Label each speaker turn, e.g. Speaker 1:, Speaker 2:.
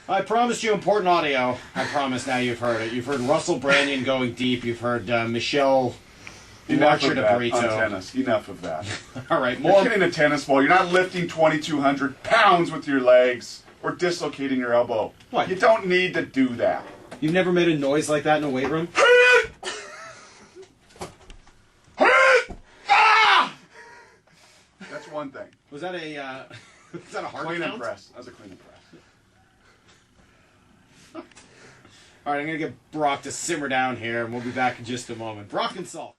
Speaker 1: I promised you important audio. I promise now you've heard it. You've heard Russell Brandon going deep. You've heard Michelle Marcher to burrito.
Speaker 2: On tennis. Enough of that.
Speaker 1: All right,
Speaker 2: You're hitting a tennis ball. You're not lifting 2,200 pounds with your legs or dislocating your elbow.
Speaker 1: What?
Speaker 2: You don't need to do that.
Speaker 1: You've never made a noise like that in a weight room?
Speaker 2: That's one thing.
Speaker 1: Was that a heart
Speaker 2: Clean and
Speaker 1: count?
Speaker 2: press. That was a clean and press.
Speaker 1: All right, I'm going to get Brock to simmer down here, and we'll be back in just a moment. Brock and Salk.